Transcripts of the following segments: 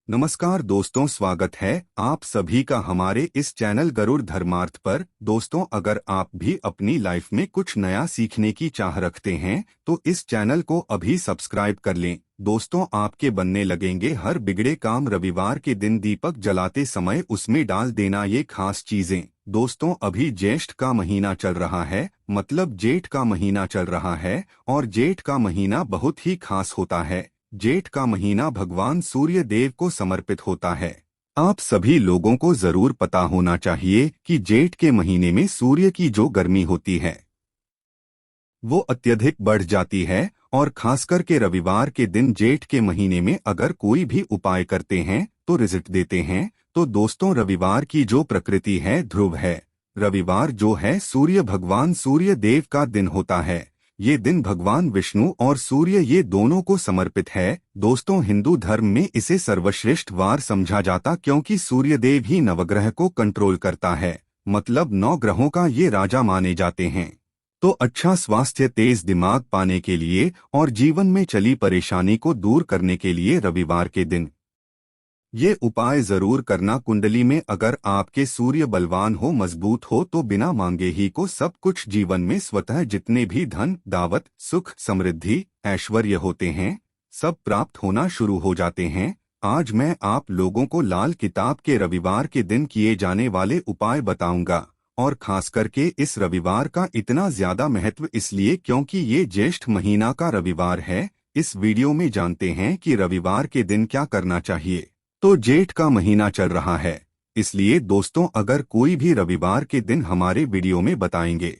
नमस्कार दोस्तों, स्वागत है आप सभी का हमारे इस चैनल गरुड़ धर्मार्थ पर। दोस्तों, अगर आप भी अपनी लाइफ में कुछ नया सीखने की चाह रखते हैं तो इस चैनल को अभी सब्सक्राइब कर लें। दोस्तों, आपके बनने लगेंगे हर बिगड़े काम। रविवार के दिन दीपक जलाते समय उसमें डाल देना ये खास चीजें। दोस्तों, अभी ज्येष्ठ का महीना चल रहा है, मतलब जेठ का महीना चल रहा है और जेठ का महीना बहुत ही खास होता है। जेठ का महीना भगवान सूर्य देव को समर्पित होता है। आप सभी लोगों को जरूर पता होना चाहिए कि जेठ के महीने में सूर्य की जो गर्मी होती है वो अत्यधिक बढ़ जाती है और खासकर के रविवार के दिन जेठ के महीने में अगर कोई भी उपाय करते हैं तो रिजल्ट देते हैं। तो दोस्तों, रविवार की जो प्रकृति है ध्रुव है। रविवार जो है सूर्य भगवान सूर्य देव का दिन होता है। ये दिन भगवान विष्णु और सूर्य ये दोनों को समर्पित है। दोस्तों, हिंदू धर्म में इसे सर्वश्रेष्ठ वार समझा जाता क्योंकि सूर्यदेव ही नवग्रह को कंट्रोल करता है, मतलब 9 ग्रहों का ये राजा माने जाते हैं। तो अच्छा स्वास्थ्य, तेज दिमाग पाने के लिए और जीवन में चली परेशानी को दूर करने के लिए रविवार के दिन ये उपाय जरूर करना। कुंडली में अगर आपके सूर्य बलवान हो, मजबूत हो, तो बिना मांगे ही को सब कुछ जीवन में स्वतः जितने भी धन, दावत, सुख, समृद्धि, ऐश्वर्य होते हैं सब प्राप्त होना शुरू हो जाते हैं। आज मैं आप लोगों को लाल किताब के रविवार के दिन किए जाने वाले उपाय बताऊंगा। और खास करके इस रविवार का इतना ज्यादा महत्व इसलिए क्योंकि ये ज्येष्ठ महीना का रविवार है। इस वीडियो में जानते हैं कि रविवार के दिन क्या करना चाहिए। तो जेठ का महीना चल रहा है, इसलिए दोस्तों, अगर कोई भी रविवार के दिन हमारे वीडियो में बताएंगे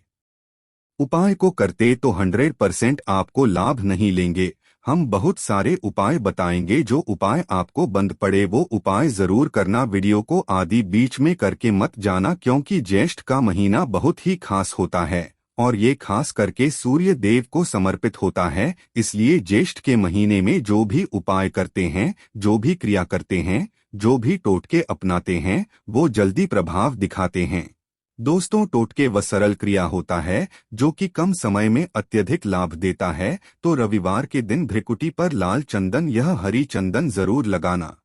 उपाय को करते तो 100% आपको लाभ नहीं लेंगे। हम बहुत सारे उपाय बताएंगे, जो उपाय आपको बंद पड़े वो उपाय जरूर करना। वीडियो को आदि बीच में करके मत जाना क्योंकि ज्येष्ठ का महीना बहुत ही खास होता है और ये खास करके सूर्य देव को समर्पित होता है। इसलिए ज्येष्ठ के महीने में जो भी उपाय करते हैं, जो भी क्रिया करते हैं, जो भी टोटके अपनाते हैं वो जल्दी प्रभाव दिखाते हैं। दोस्तों, टोटके व सरल क्रिया होता है जो कि कम समय में अत्यधिक लाभ देता है। तो रविवार के दिन भ्रिकुटी पर लाल चंदन, यह हरी चंदन जरूर लगाना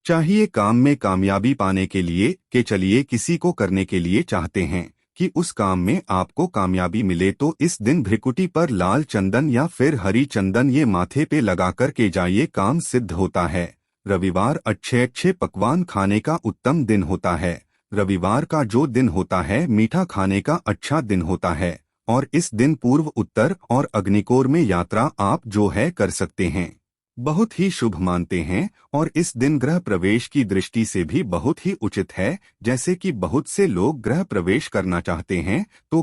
चाहिए काम में कामयाबी पाने के लिए। कि चलिए, किसी को करने के लिए चाहते हैं कि उस काम में आपको कामयाबी मिले तो इस दिन भ्रिकुटी पर लाल चंदन या फिर हरी चंदन ये माथे पे लगाकर के जाइए, काम सिद्ध होता है। रविवार अच्छे अच्छे पकवान खाने का उत्तम दिन होता है। रविवार का जो दिन होता है मीठा खाने का अच्छा दिन होता है और इस दिन पूर्व, उत्तर और अग्निकोर में यात्रा आप जो है कर सकते हैं, बहुत ही शुभ मानते हैं। और इस दिन गृह प्रवेश की दृष्टि से भी बहुत ही उचित है। जैसे कि बहुत से लोग गृह प्रवेश करना चाहते हैं तो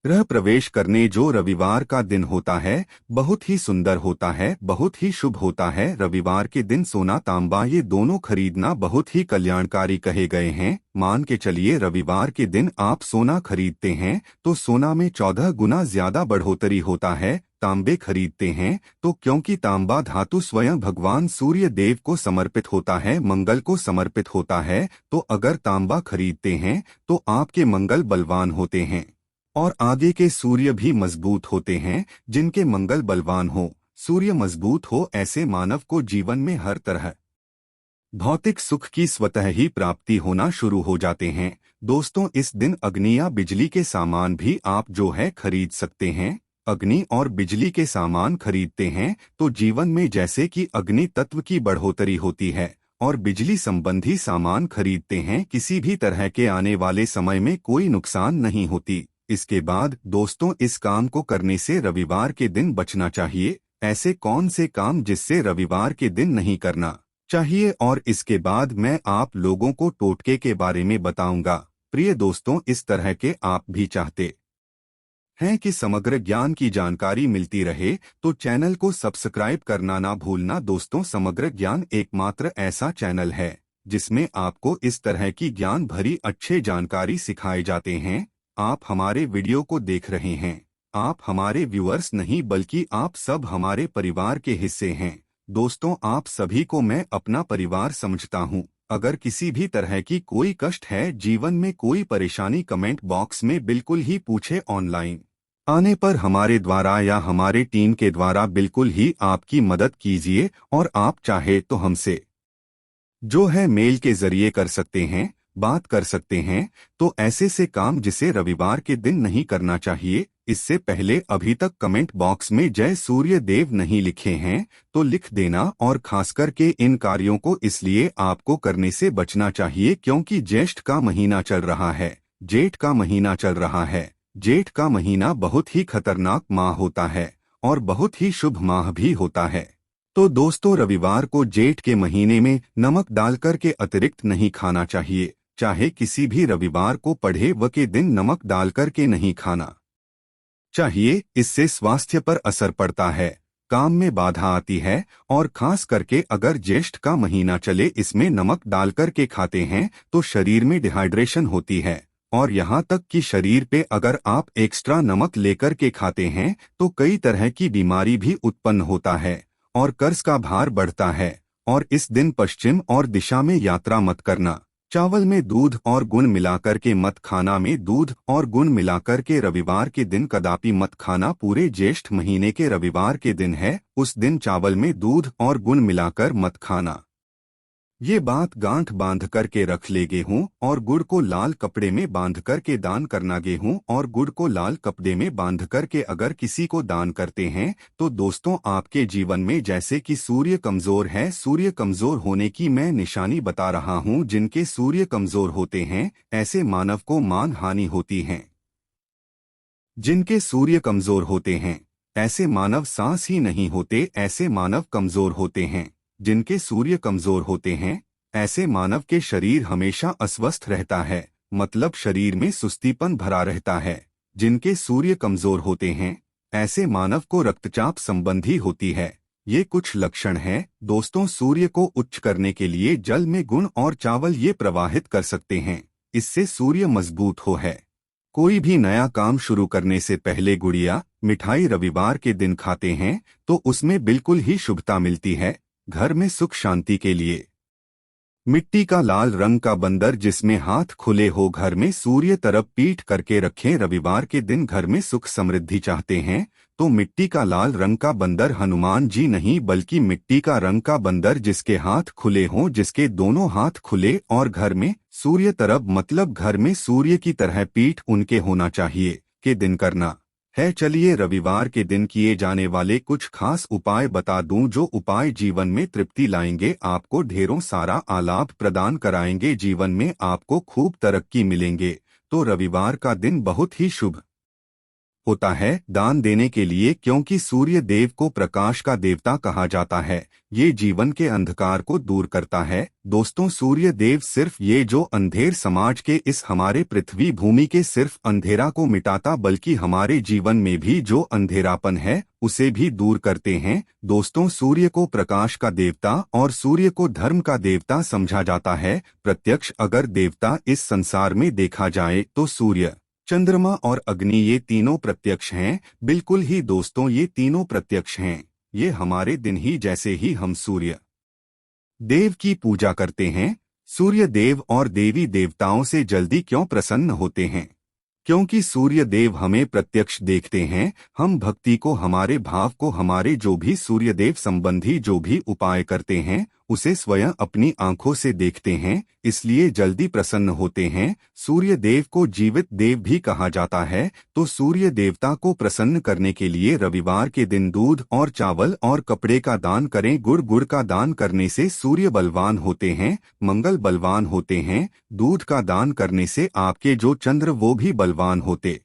गृह प्रवेश करने जो रविवार का दिन होता है बहुत ही सुंदर होता है, बहुत ही शुभ होता है। रविवार के दिन सोना तांबा ये दोनों खरीदना बहुत ही कल्याणकारी कहे गए हैं। मान के चलिए, रविवार के दिन आप सोना खरीदते हैं तो सोना में 14 गुना ज्यादा बढ़ोतरी होता है। तांबे खरीदते हैं तो क्योंकि तांबा धातु स्वयं भगवान सूर्य देव को समर्पित होता है, मंगल को समर्पित होता है। तो अगर तांबा खरीदते हैं तो आपके मंगल बलवान होते हैं और आगे के सूर्य भी मजबूत होते हैं। जिनके मंगल बलवान हो, सूर्य मजबूत हो, ऐसे मानव को जीवन में हर तरह भौतिक सुख की स्वतः ही प्राप्ति होना शुरू हो जाते हैं। दोस्तों, इस दिन अग्नि या बिजली के सामान भी आप जो है खरीद सकते हैं। अग्नि और बिजली के सामान खरीदते हैं तो जीवन में जैसे कि अग्नि तत्व की बढ़ोतरी होती है और बिजली संबंधी सामान खरीदते हैं, किसी भी तरह के आने वाले समय में कोई नुकसान नहीं होती। इसके बाद दोस्तों, इस काम को करने से रविवार के दिन बचना चाहिए। ऐसे कौन से काम जिससे रविवार के दिन नहीं करना चाहिए, और इसके बाद मैं आप लोगों को टोटके के बारे में बताऊंगा। प्रिय दोस्तों, इस तरह के आप भी चाहते हैं कि समग्र ज्ञान की जानकारी मिलती रहे तो चैनल को सब्सक्राइब करना ना भूलना। दोस्तों, समग्र ज्ञान एकमात्र ऐसा चैनल है जिसमें आपको इस तरह की ज्ञान भरी अच्छे जानकारी सिखाए जाते हैं। आप हमारे वीडियो को देख रहे हैं, आप हमारे व्यूअर्स नहीं बल्कि आप सब हमारे परिवार के हिस्से हैं। दोस्तों, आप सभी को मैं अपना परिवार समझता हूं। अगर किसी भी तरह की कोई कष्ट है, जीवन में कोई परेशानी, कमेंट बॉक्स में बिल्कुल ही पूछे। ऑनलाइन आने पर हमारे द्वारा या हमारे टीम के द्वारा बिल्कुल ही आपकी मदद कीजिए और आप चाहे तो हमसे जो है मेल के जरिए कर सकते हैं, बात कर सकते हैं। तो ऐसे से काम जिसे रविवार के दिन नहीं करना चाहिए। इससे पहले अभी तक कमेंट बॉक्स में जय सूर्य देव नहीं लिखे हैं तो लिख देना, और खासकर के इन कार्यों को इसलिए आपको करने से बचना चाहिए क्योंकि ज्येष्ठ का महीना चल रहा है, जेठ का महीना चल रहा है। जेठ का महीना बहुत ही खतरनाक माह होता है और बहुत ही शुभ माह भी होता है। तो दोस्तों, रविवार को जेठ के महीने में नमक डालकर के अतिरिक्त नहीं खाना चाहिए। चाहे किसी भी रविवार को पढ़े व के दिन नमक डालकर के नहीं खाना चाहिए। इससे स्वास्थ्य पर असर पड़ता है, काम में बाधा आती है, और खास करके अगर ज्येष्ठ का महीना चले इसमें नमक डालकर के खाते हैं तो शरीर में डिहाइड्रेशन होती है। और यहाँ तक कि शरीर पे अगर आप एक्स्ट्रा नमक लेकर के खाते हैं तो कई तरह की बीमारी भी उत्पन्न होता है और कर्ज का भार बढ़ता है। और इस दिन पश्चिम और दिशा में यात्रा मत करना। चावल में दूध और गुण मिलाकर के मत खाना, में दूध और गुण मिलाकर के रविवार के दिन कदापि मत खाना। पूरे ज्येष्ठ महीने के रविवार के दिन है, उस दिन चावल में दूध और गुण मिलाकर मत खाना। ये बात गांठ बांध करके रख ले। गेहूं और गुड़ को लाल कपड़े में बांध करके दान करना। गेहूं और गुड़ को लाल कपड़े में बांध करके अगर किसी को दान करते हैं तो दोस्तों आपके जीवन में जैसे कि सूर्य कमजोर है, सूर्य कमजोर होने की मैं निशानी बता रहा हूं। जिनके सूर्य कमजोर होते हैं ऐसे मानव को मान हानि होती है। जिनके सूर्य कमजोर होते हैं ऐसे मानव सांस ही नहीं होते, ऐसे मानव कमजोर होते हैं। जिनके सूर्य कमजोर होते हैं ऐसे मानव के शरीर हमेशा अस्वस्थ रहता है, मतलब शरीर में सुस्तीपन भरा रहता है। जिनके सूर्य कमजोर होते हैं ऐसे मानव को रक्तचाप संबंधी होती है। ये कुछ लक्षण हैं दोस्तों। सूर्य को उच्च करने के लिए जल में गुण और चावल ये प्रवाहित कर सकते हैं, इससे सूर्य मजबूत हो है। कोई भी नया काम शुरू करने से पहले गुड़िया मिठाई रविवार के दिन खाते हैं तो उसमें बिल्कुल ही शुभता मिलती है। घर में सुख शांति के लिए मिट्टी का लाल रंग का बंदर जिसमें हाथ खुले हो घर में सूर्य तरफ पीठ करके रखें। रविवार के दिन घर में सुख समृद्धि चाहते हैं तो मिट्टी का लाल रंग का बंदर, हनुमान जी नहीं बल्कि मिट्टी का रंग का बंदर जिसके हाथ खुले हों, जिसके दोनों हाथ खुले और घर में सूर्य तरफ, मतलब घर में सूर्य की तरह पीठ उनके होना चाहिए, के दिन करना है। चलिए रविवार के दिन किए जाने वाले कुछ खास उपाय बता दूं जो उपाय जीवन में तृप्ति लाएंगे, आपको ढेरों सारा आलाभ प्रदान कराएंगे, जीवन में आपको खूब तरक्की मिलेंगे। तो रविवार का दिन बहुत ही शुभ होता है दान देने के लिए, क्योंकि सूर्य देव को प्रकाश का देवता कहा जाता है। ये जीवन के अंधकार को दूर करता है। दोस्तों, सूर्य देव सिर्फ ये जो अंधेर समाज के इस हमारे पृथ्वी भूमि के सिर्फ अंधेरा को मिटाता, बल्कि हमारे जीवन में भी जो अंधेरापन है उसे भी दूर करते हैं। दोस्तों, सूर्य को प्रकाश का देवता और सूर्य को धर्म का देवता समझा जाता है। प्रत्यक्ष अगर देवता इस संसार में देखा जाए तो सूर्य, चंद्रमा और अग्नि ये तीनों प्रत्यक्ष हैं। बिल्कुल ही दोस्तों, ये तीनों प्रत्यक्ष हैं। ये हमारे दिन ही जैसे ही हम सूर्य देव की पूजा करते हैं, सूर्य देव और देवी देवताओं से जल्दी क्यों प्रसन्न होते हैं? क्योंकि सूर्य देव हमें प्रत्यक्ष देखते हैं। हम भक्ति को, हमारे भाव को, हमारे जो भी सूर्य देव संबंधी जो भी उपाय करते हैं उसे स्वयं अपनी आंखों से देखते हैं, इसलिए जल्दी प्रसन्न होते हैं। सूर्य देव को जीवित देव भी कहा जाता है। तो सूर्य देवता को प्रसन्न करने के लिए रविवार के दिन दूध और चावल और कपड़े का दान करें। गुड़ का दान करने से सूर्य बलवान होते हैं, मंगल बलवान होते हैं। दूध का दान करने से आपके जो चंद्र वो भी बलवान होते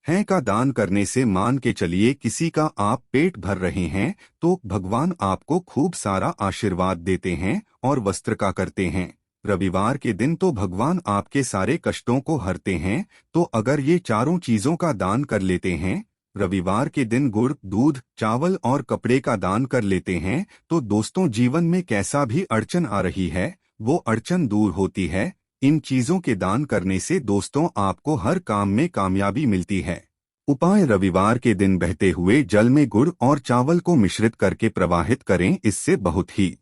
हैं। का दान करने से मान के चलिए किसी का आप पेट भर रहे हैं तो भगवान आपको खूब सारा आशीर्वाद देते हैं। और वस्त्र का करते हैं रविवार के दिन तो भगवान आपके सारे कष्टों को हरते हैं। तो अगर ये चारों चीजों का दान कर लेते हैं रविवार के दिन, गुड़, दूध, चावल और कपड़े का दान कर लेते हैं, तो दोस्तों जीवन में कैसा भी अड़चन आ रही है वो अड़चन दूर होती है। इन चीजों के दान करने से दोस्तों आपको हर काम में कामयाबी मिलती है। उपाय: रविवार के दिन बहते हुए जल में गुड़ और चावल को मिश्रित करके प्रवाहित करें, इससे बहुत ही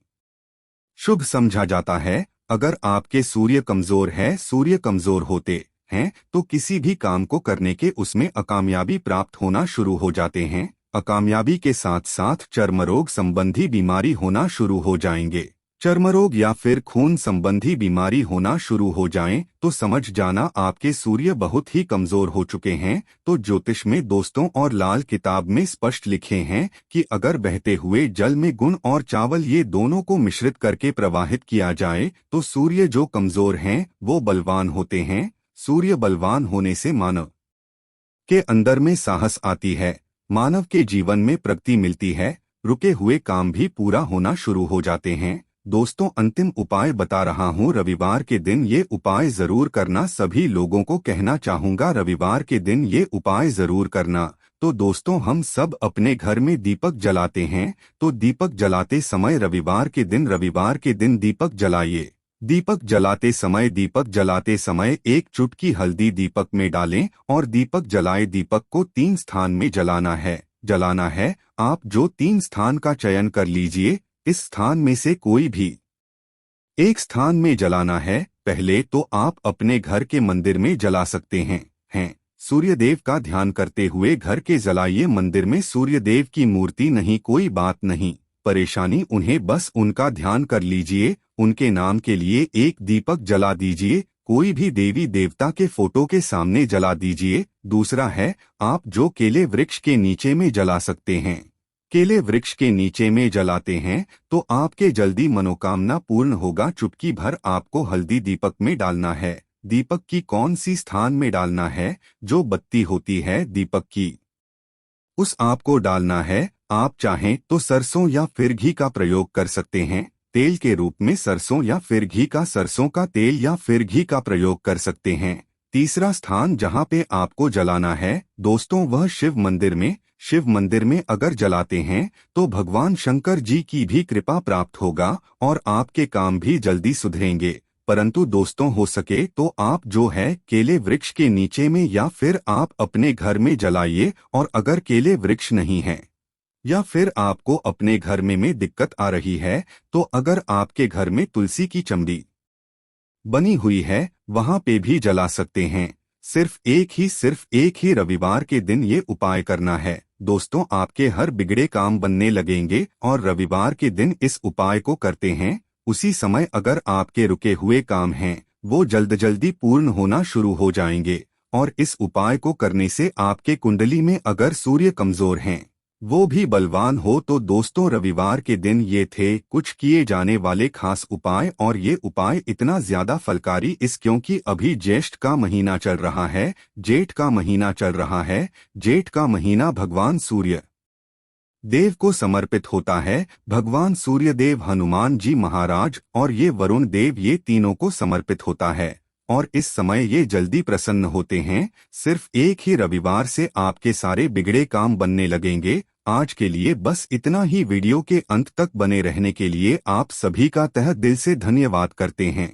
शुभ समझा जाता है। अगर आपके सूर्य कमजोर है, सूर्य कमजोर होते हैं तो किसी भी काम को करने के उसमें अकामयाबी प्राप्त होना शुरू हो जाते हैं। अकामयाबी के साथ साथ चर्म रोग संबंधी बीमारी होना शुरू हो जाएंगे। चर्मरोग या फिर खून संबंधी बीमारी होना शुरू हो जाएं, तो समझ जाना आपके सूर्य बहुत ही कमजोर हो चुके हैं। तो ज्योतिष में दोस्तों और लाल किताब में स्पष्ट लिखे हैं कि अगर बहते हुए जल में गुण और चावल ये दोनों को मिश्रित करके प्रवाहित किया जाए तो सूर्य जो कमजोर हैं वो बलवान होते हैं। सूर्य बलवान होने से मानव के अंदर में साहस आती है, मानव के जीवन में प्रगति मिलती है, रुके हुए काम भी पूरा होना शुरू हो जाते हैं। दोस्तों, अंतिम उपाय बता रहा हूँ, रविवार के दिन ये उपाय जरूर करना। सभी लोगों को कहना चाहूँगा रविवार के दिन ये उपाय जरूर करना। तो दोस्तों, हम सब अपने घर में दीपक जलाते हैं, तो दीपक जलाते समय रविवार के दिन दीपक जलाइए। दीपक जलाते समय एक चुटकी हल्दी दीपक में डालें और दीपक जलाए। दीपक को 3 स्थान में जलाना है। आप जो 3 स्थान का चयन कर लीजिए, इस स्थान में से कोई भी एक स्थान में जलाना है। पहले तो आप अपने घर के मंदिर में जला सकते हैं। सूर्यदेव का ध्यान करते हुए घर के जलाइए। मंदिर में सूर्यदेव की मूर्ति नहीं, कोई बात नहीं परेशानी, उन्हें बस उनका ध्यान कर लीजिए। उनके नाम के लिए एक दीपक जला दीजिए। कोई भी देवी देवता के फोटो के सामने जला दीजिए। दूसरा है, आप जो केले वृक्ष के नीचे में जला सकते हैं। केले वृक्ष के नीचे में जलाते हैं तो आपके जल्दी मनोकामना पूर्ण होगा। चुटकी भर आपको हल्दी दीपक में डालना है। दीपक की कौन सी स्थान में डालना है? जो बत्ती होती है दीपक की, उस आपको डालना है। आप चाहें तो सरसों या फिर घी का प्रयोग कर सकते हैं। तेल के रूप में सरसों या फिर घी का, सरसों का तेल या फिर घी का प्रयोग कर सकते हैं। तीसरा स्थान जहां पे आपको जलाना है दोस्तों, वह शिव मंदिर में अगर जलाते हैं तो भगवान शंकर जी की भी कृपा प्राप्त होगा और आपके काम भी जल्दी सुधरेंगे। परंतु दोस्तों, हो सके तो आप जो है केले वृक्ष के नीचे में या फिर आप अपने घर में जलाइए। और अगर केले वृक्ष नहीं है या फिर आपको अपने घर में दिक्कत आ रही है, तो अगर आपके घर में तुलसी की चमड़ी बनी हुई है वहां पे भी जला सकते हैं। सिर्फ एक ही रविवार के दिन ये उपाय करना है। दोस्तों, आपके हर बिगड़े काम बनने लगेंगे। और रविवार के दिन इस उपाय को करते हैं, उसी समय अगर आपके रुके हुए काम हैं वो जल्दी पूर्ण होना शुरू हो जाएंगे। और इस उपाय को करने से आपके कुंडली में अगर सूर्य कमजोर हैं वो भी बलवान हो। तो दोस्तों, रविवार के दिन ये थे कुछ किए जाने वाले खास उपाय। और ये उपाय इतना ज्यादा फलकारी क्योंकि अभी जेठ का महीना चल रहा है। जेठ का महीना भगवान सूर्य देव को समर्पित होता है। भगवान सूर्य देव, हनुमान जी महाराज और ये वरुण देव, ये तीनों को समर्पित होता है। और इस समय ये जल्दी प्रसन्न होते हैं। सिर्फ एक ही रविवार से आपके सारे बिगड़े काम बनने लगेंगे। आज के लिए बस इतना ही। वीडियो के अंत तक बने रहने के लिए आप सभी का तहे दिल से धन्यवाद करते हैं।